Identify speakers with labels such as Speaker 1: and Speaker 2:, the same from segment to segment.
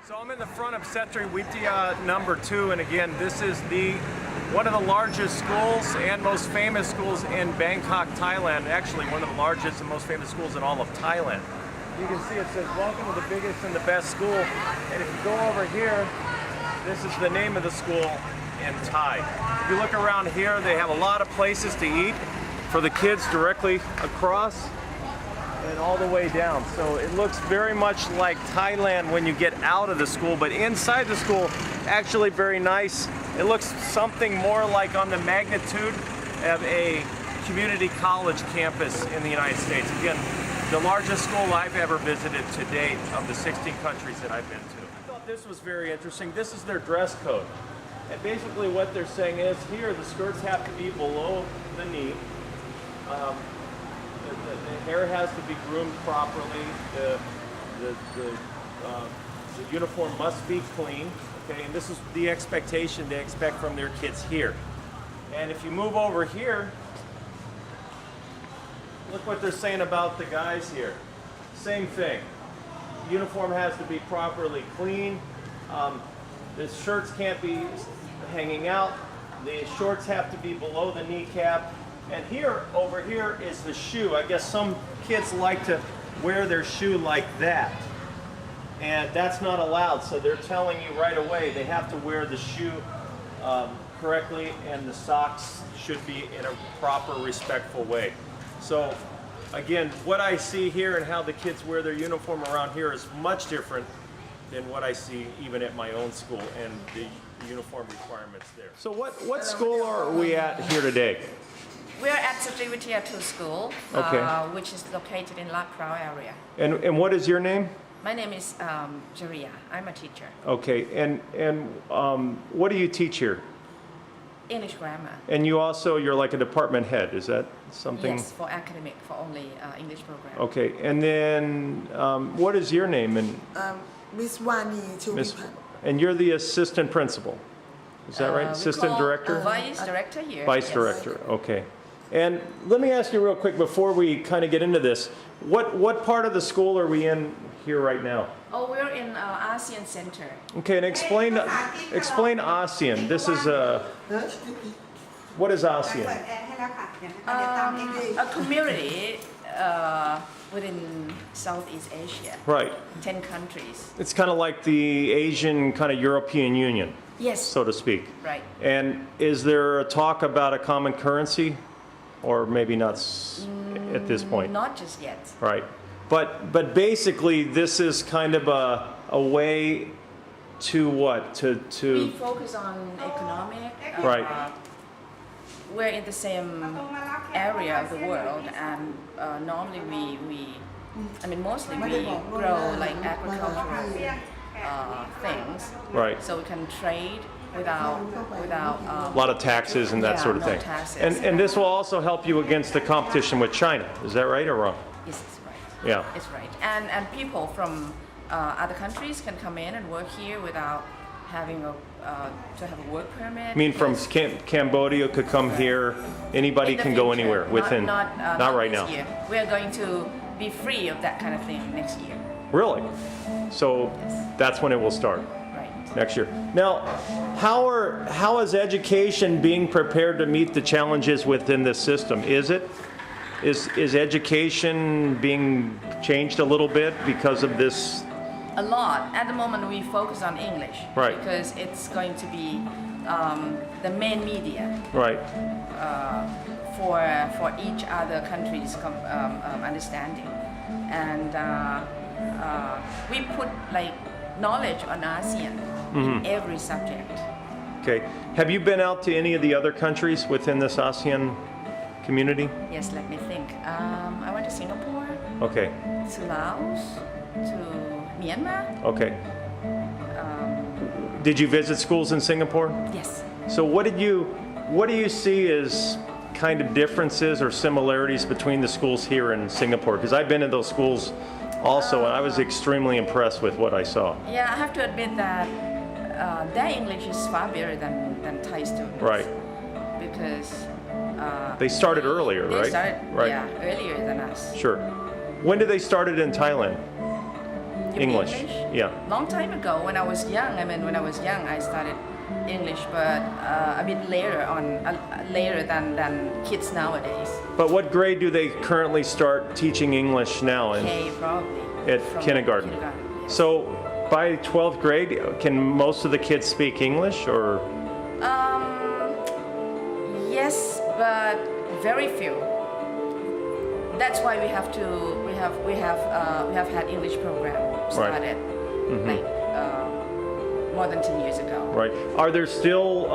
Speaker 1: So I'm in the front of Satriwithaya number 2, and again, this is one of the largest schools and most famous schools in Bangkok, Thailand. Actually, one of the largest and most famous schools in all of Thailand. You can see it says, "Welcome to the biggest and the best school." And if you go over here, this is the name of the school in Thai. If you look around here, they have a lot of places to eat for the kids directly across and all the way down. So it looks very much like Thailand when you get out of the school, but inside the school, actually very nice. It looks something more like on the magnitude of a community college campus in the United States. Again, the largest school I've ever visited to date of the 16 countries that I've been to. I thought this was very interesting. This is their dress code. And basically what they're saying is here the skirts have to be below the knee. The hair has to be groomed properly. The uniform must be clean. Okay, and this is the expectation they expect from their kids here. And if you move over here, look what they're saying about the guys here. Same thing. Uniform has to be properly clean. The shirts can't be hanging out. The shorts have to be below the kneecap. And here, over here, is the shoe. I guess some kids like to wear their shoe like that. And that's not allowed, so they're telling you right away they have to wear the shoe correctly, and the socks should be in a proper, respectful way. So, again, what I see here and how the kids wear their uniform around here is much different than what I see even at my own school and the uniform requirements there. So what school are we at here today?
Speaker 2: We're at Satriwithaya 2 school,
Speaker 1: Okay.
Speaker 2: which is located in Ballard area.
Speaker 1: And what is your name?
Speaker 2: My name is Jaria. I'm a teacher.
Speaker 1: Okay, and what do you teach here?
Speaker 2: English grammar.
Speaker 1: And you're like a department head, is that something?
Speaker 2: Yes, for academic, for only English program.
Speaker 1: Okay, and then what is your name? And
Speaker 3: Miss Wani Chuvipan.
Speaker 1: and you're the assistant principal, is that right?
Speaker 2: We
Speaker 1: Assistant
Speaker 2: call
Speaker 1: director?
Speaker 2: Vice director here.
Speaker 1: Vice
Speaker 2: yes.
Speaker 1: director, okay. And let me ask you real quick before we kind of get into this, what part of the school are we in here right now?
Speaker 2: Oh, we're in ASEAN Center.
Speaker 1: Okay, and explain ASEAN. This is what is ASEAN?
Speaker 2: A community within Southeast Asia.
Speaker 1: Right.
Speaker 2: 10 countries.
Speaker 1: It's kind of like the Asian kind of European Union,
Speaker 2: Yes.
Speaker 1: so to speak.
Speaker 2: Right.
Speaker 1: And is there a talk about a common currency, or maybe not at this point?
Speaker 2: Not just yet.
Speaker 1: Right. But basically, this is kind of a way to what?
Speaker 2: We focus on economic.
Speaker 1: Right.
Speaker 2: We're in the same area of the world, and normally mostly we grow like agricultural things.
Speaker 1: Right.
Speaker 2: So we can trade without
Speaker 1: A lot of taxes and that sort of
Speaker 2: no
Speaker 1: thing.
Speaker 2: taxes.
Speaker 1: And this will also help you against the competition with China. Is that right or wrong?
Speaker 2: Yes, it's right.
Speaker 1: Yeah.
Speaker 2: It's right. And people from other countries can come in and work here without having to have a work permit.
Speaker 1: I mean, from Cambodia could come here. Anybody
Speaker 2: In the
Speaker 1: can go
Speaker 2: future.
Speaker 1: anywhere within.
Speaker 2: Not
Speaker 1: right
Speaker 2: this
Speaker 1: now.
Speaker 2: Year. We are going to be free of that kind of thing next year.
Speaker 1: Really? So that's when it will start.
Speaker 2: Right.
Speaker 1: Next year. Now, how is education being prepared to meet the challenges within this system? Is education being changed a little bit because of this?
Speaker 2: A lot. At the moment, we focus on English.
Speaker 1: Right.
Speaker 2: Because it's going to be the main media
Speaker 1: Right.
Speaker 2: for each other country's understanding, and we put like knowledge on ASEAN in every subject.
Speaker 1: Okay. Have you been out to any of the other countries within this ASEAN community?
Speaker 2: Yes, let me think. I went to Singapore,
Speaker 1: Okay.
Speaker 2: to Laos, to Myanmar.
Speaker 1: Okay. Did you visit schools in Singapore?
Speaker 2: Yes.
Speaker 1: So what do you see as kind of differences or similarities between the schools here in Singapore? Because I've been in those schools also, and I was extremely impressed with what I saw.
Speaker 2: Yeah, I have to admit that their English is far better than Thai students.
Speaker 1: Right.
Speaker 2: Because
Speaker 1: They started earlier,
Speaker 2: they
Speaker 1: right?
Speaker 2: started
Speaker 1: Right.
Speaker 2: earlier than us.
Speaker 1: Sure. When did they start it in Thailand?
Speaker 2: English?
Speaker 1: Yeah.
Speaker 2: Long time ago when I was young. I mean, when I was young, I started English, but a bit later on, later than kids nowadays.
Speaker 1: But what grade do they currently start teaching English now?
Speaker 2: Okay, probably.
Speaker 1: At
Speaker 2: From
Speaker 1: kindergarten.
Speaker 2: yes.
Speaker 1: So by 12th grade, can most of the kids speak English or?
Speaker 2: Yes, but very few. That's why we have had English program started like more than 10 years ago.
Speaker 1: Right. Are there still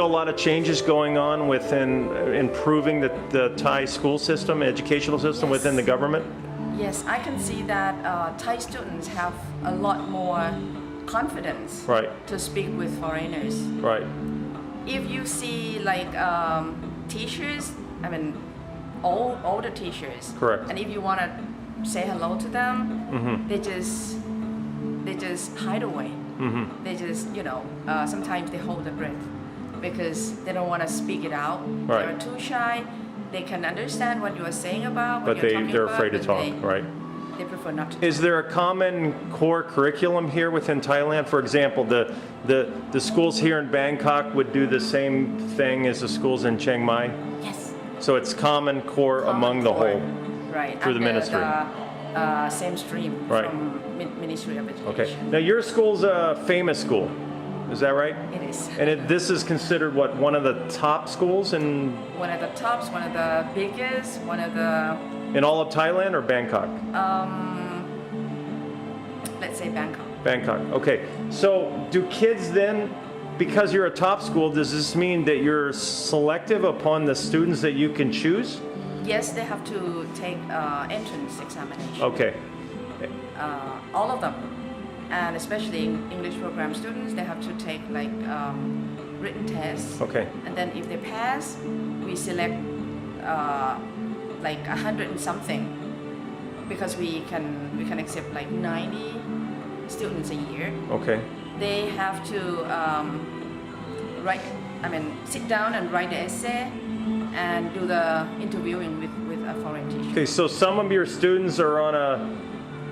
Speaker 1: a lot of changes going on within improving the Thai school system, educational system
Speaker 2: Yes.
Speaker 1: within the government?
Speaker 2: Yes, I can see that Thai students have a lot more confidence
Speaker 1: Right.
Speaker 2: to speak with foreigners.
Speaker 1: Right.
Speaker 2: If you see like teachers, I mean older teachers,
Speaker 1: Correct.
Speaker 2: and if you want to say hello to them, they just hide away. They just, sometimes they hold their breath because they don't want to speak it out.
Speaker 1: Right.
Speaker 2: They're too shy. They can understand what you are saying about, what
Speaker 1: But
Speaker 2: you're talking
Speaker 1: they're
Speaker 2: about,
Speaker 1: afraid to
Speaker 2: but
Speaker 1: talk, right?
Speaker 2: They prefer not to.
Speaker 1: Is there a common core curriculum here within Thailand? For example, the schools here in Bangkok would do the same thing as the schools in Chiang Mai?
Speaker 2: Yes.
Speaker 1: So it's common core among the whole?
Speaker 2: Right.
Speaker 1: through the
Speaker 2: under
Speaker 1: ministry.
Speaker 2: The, same stream
Speaker 1: Right.
Speaker 2: from Ministry of Education.
Speaker 1: Okay. Now your school's a famous school, is that right?
Speaker 2: It is.
Speaker 1: And this is considered what, one of the top schools in
Speaker 2: One of the tops, one of the biggest, one of the,
Speaker 1: all of Thailand or Bangkok?
Speaker 2: let's say Bangkok.
Speaker 1: Bangkok. Okay. So do kids then, because you're a top school, does this mean that you're selective upon the students that you can choose?
Speaker 2: Yes, they have to take entrance examination.
Speaker 1: Okay.
Speaker 2: All of them, and especially English program students, they have to take like written tests.
Speaker 1: Okay.
Speaker 2: And then if they pass, we select like 100 and something, because we can accept like 90 students a year.
Speaker 1: Okay.
Speaker 2: They have to sit down and write the essay and do the interviewing with a foreign teacher.
Speaker 1: Okay, so some of your students are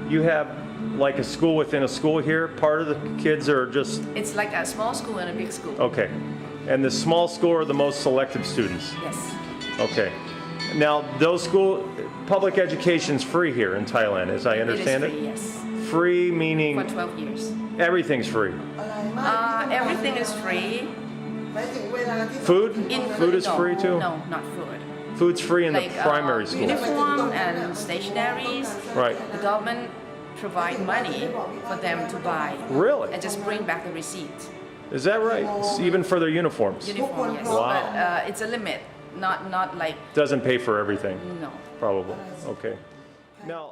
Speaker 1: you have like a school within a school here. Part of the kids are just,
Speaker 2: It's like a small school and a big school.
Speaker 1: okay. And the small school are the most selective students.
Speaker 2: Yes.
Speaker 1: Okay. Now, public education's free here in Thailand, as I understand it?
Speaker 2: It is free, yes.
Speaker 1: Free meaning
Speaker 2: For 12 years.
Speaker 1: everything's free.
Speaker 3: อะไรมาก
Speaker 2: Everything is free.
Speaker 3: หมายถึงเวลาที่
Speaker 1: Food?
Speaker 2: Including-
Speaker 1: Food is free too?
Speaker 2: No, not food.
Speaker 1: Food's free in the
Speaker 2: Like
Speaker 1: primary school.
Speaker 2: uniform and stationaries.
Speaker 1: Right.
Speaker 2: The government provide money for them to buy.
Speaker 1: Really?
Speaker 2: And just bring back the receipt.
Speaker 1: Is that right? Even for their uniforms?
Speaker 2: Uniform, yes.
Speaker 1: Wow.
Speaker 2: But it's a limit. Not like
Speaker 1: Doesn't pay for everything,
Speaker 2: no.
Speaker 1: probably. Okay. Now,